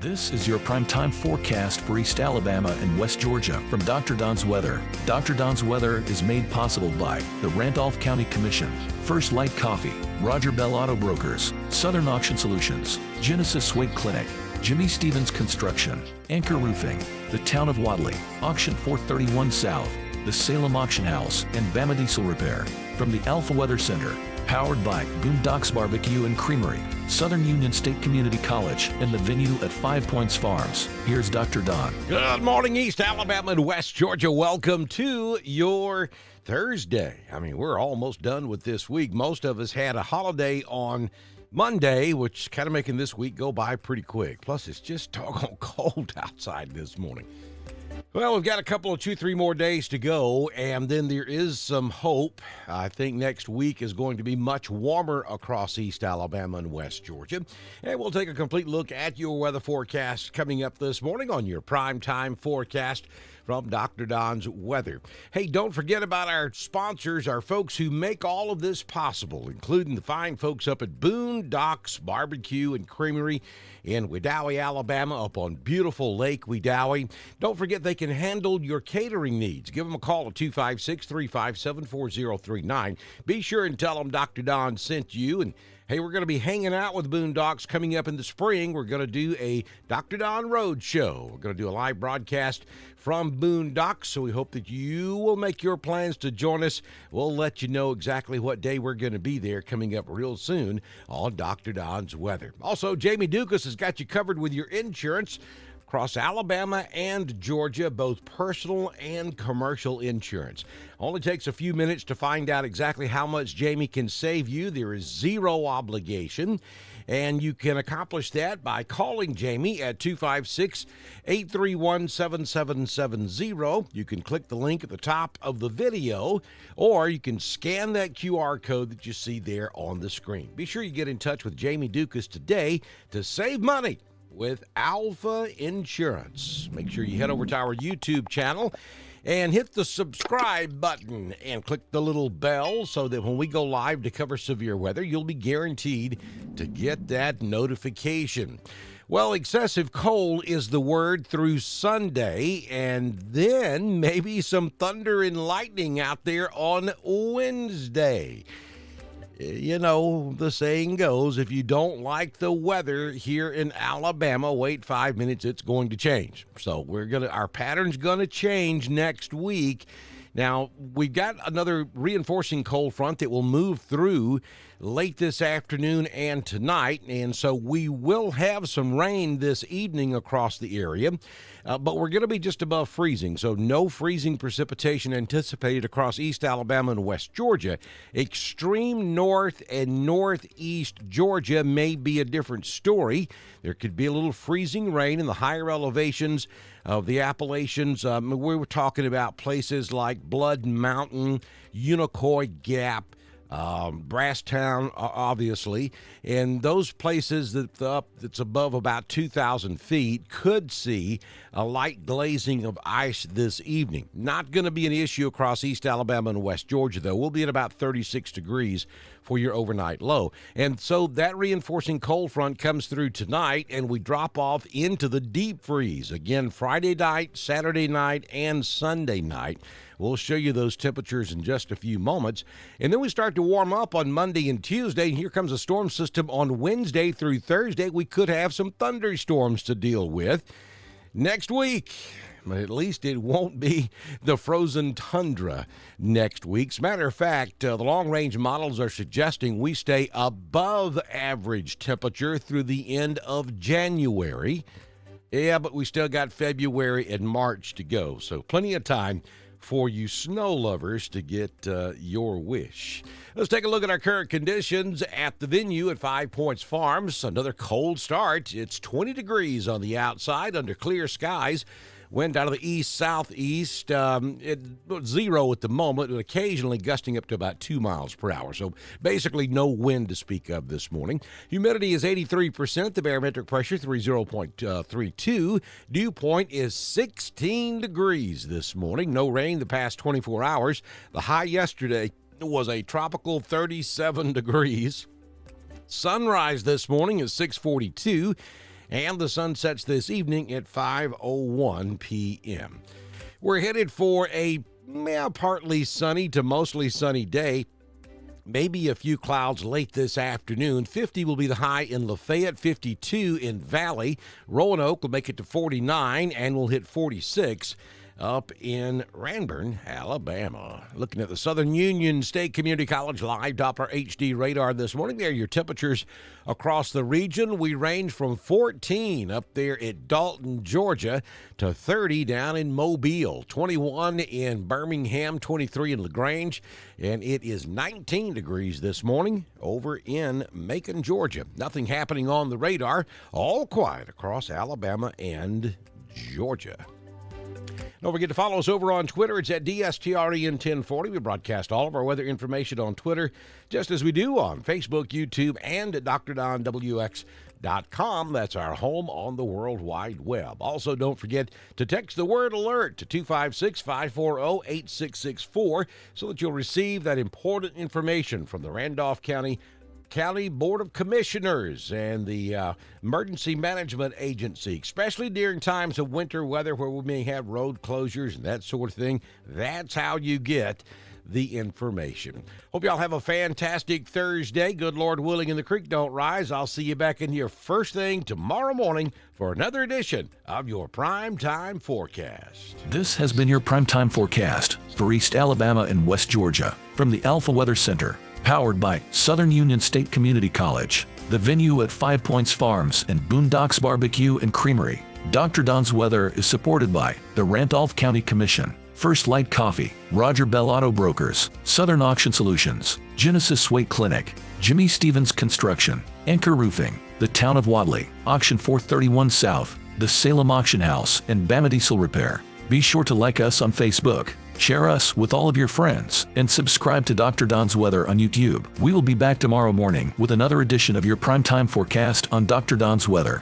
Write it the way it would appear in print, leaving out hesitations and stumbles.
This is your primetime forecast for East Alabama and West Georgia from Dr. Don's Weather. Dr. Don's Weather is made possible by the Randolph County Commission, First Light Coffee, Roger Bell Auto Brokers, Southern Auction Solutions, Genesis Swing Clinic, Jimmy Stevens Construction, Anchor Roofing, the Town of Wadley, Auction 431 South, the Salem Auction House, and Bama Diesel Repair. From the Alpha Weather Center, powered by Boondocks Barbecue and Creamery, Southern Union State Community College, and the venue at 5 Points Farms. Here's Dr. Don. Good morning, East Alabama and West Georgia. Welcome to your Thursday. I mean, we're almost done with this week. Most of us had a holiday on Monday, which kind of making this week go by pretty quick. Plus, it's just doggone cold outside this morning. Well, we've got a couple of 2-3 more days to go, and then there is some hope. I think next week is going to be much warmer across East Alabama and West Georgia. And we'll take a complete look at your weather forecast coming up this morning on your primetime forecast from Dr. Don's Weather. Hey, don't forget about our sponsors, our folks who make all of this possible, including the fine folks up at Boondocks Barbecue and Creamery in Wedowee, Alabama, up on beautiful Lake Wedowee. Don't forget they can handle your catering needs. Give them a call at 256-357-4039. Be sure and tell them Dr. Don sent you. And hey, we're going to be hanging out with Boondocks coming up in the spring. We're going to do a Dr. Don Road Show. We're going to do a live broadcast from Boondocks, so we hope that you will make your plans to join us. We'll let you know exactly what day we're going to be there coming up real soon on Dr. Don's Weather. Also, Jamie Dukas has got you covered with your insurance across Alabama and Georgia, both personal and commercial insurance. Only takes a few minutes to find out exactly how much Jamie can save you. There is zero obligation, and you can accomplish that by calling Jamie at 256-831-7770. You can click the link at the top of the video, or you can scan that QR code that you see there on the screen. Be sure you get in touch with Jamie Dukas today to save money with Alpha Insurance. Make sure you head over to our YouTube channel and hit the subscribe button and click the little bell so that when we go live to cover severe weather, you'll be guaranteed to get that notification. Well, excessive cold is the word through Sunday, and then maybe some thunder and lightning out there on Wednesday. You know, the saying goes, if you don't like the weather here in Alabama, wait 5 minutes, it's going to change. So our pattern's going to change next week. Now, we've got another reinforcing cold front that will move through late this afternoon and tonight, and so we will have some rain this evening across the area, but we're going to be just above freezing, so no freezing precipitation anticipated across East Alabama and West Georgia. Extreme north and northeast Georgia may be a different story. There could be a little freezing rain in the higher elevations of the Appalachians. We were talking about places like Blood Mountain, Unicoi Gap, Brasstown, obviously, and those places that's above about 2,000 feet could see a light glazing of ice this evening. Not going to be an issue across East Alabama and West Georgia, though. We'll be at about 36 degrees for your overnight low. And so that reinforcing cold front comes through tonight, and we drop off into the deep freeze. Again, Friday night, Saturday night, and Sunday night. We'll show you those temperatures in just a few moments. And then we start to warm up on Monday and Tuesday. And here comes a storm system on Wednesday through Thursday. We could have some thunderstorms to deal with next week. But at least it won't be the frozen tundra next week. As a matter of fact, the long-range models are suggesting we stay above average temperature through the end of January. Yeah, but we still got February and March to go. So plenty of time for you snow lovers to get your wish. Let's take a look at our current conditions at the venue at 5 Points Farms. Another cold start. It's 20 degrees on the outside under clear skies. Wind out of the east-southeast, zero at the moment, and occasionally gusting up to about 2 miles per hour. So basically no wind to speak of this morning. Humidity is 83%. The barometric pressure, 30.32. Dew point is 16 degrees this morning. No rain the past 24 hours. The high yesterday was a tropical 37 degrees. Sunrise this morning is 6:42. and the sun sets this evening at 5:01 p.m. We're headed for a partly sunny to mostly sunny day. Maybe a few clouds late this afternoon. 50 will be the high in Lafayette, 52 in Valley. Roanoke will make it to 49 and will hit 46 up in Ranburne, Alabama. Looking at the Southern Union State Community College live Doppler HD radar this morning. There are your temperatures across the region. We range from 14 up there at Dalton, Georgia, to 30 down in Mobile, 21 in Birmingham, 23 in LaGrange, and it is 19 degrees this morning over in Macon, Georgia. Nothing happening on the radar. All quiet across Alabama and Georgia. Don't forget to follow us over on Twitter. It's at DSTREN1040. We broadcast all of our weather information on Twitter, just as we do on Facebook, YouTube, and at DrDonWX.com. That's our home on the World Wide Web. Also, don't forget to text the word ALERT to 256-540-8664 so that you'll receive that important information from the Randolph County Board of Commissioners and the Emergency Management Agency, especially during times of winter weather where we may have road closures and that sort of thing. That's how you get the information. Hope y'all have a fantastic Thursday. Good Lord willing and the creek don't rise. I'll see you back in here first thing tomorrow morning for another edition of your Primetime Forecast. This has been your Primetime Forecast for East Alabama and West Georgia from the Alpha Weather Center. Powered by Southern Union State Community College, the venue at 5 Points Farms and Boondocks Barbecue and Creamery. Dr. Don's Weather is supported by the Randolph County Commission, First Light Coffee, Roger Bell Auto Brokers, Southern Auction Solutions, Genesis Weight Clinic, Jimmy Stevens Construction, Anchor Roofing, the Town of Wadley, Auction 431 South, the Salem Auction House, and Bama Diesel Repair. Be sure to like us on Facebook, share us with all of your friends, and subscribe to Dr. Don's Weather on YouTube. We will be back tomorrow morning with another edition of your Primetime Forecast on Dr. Don's Weather.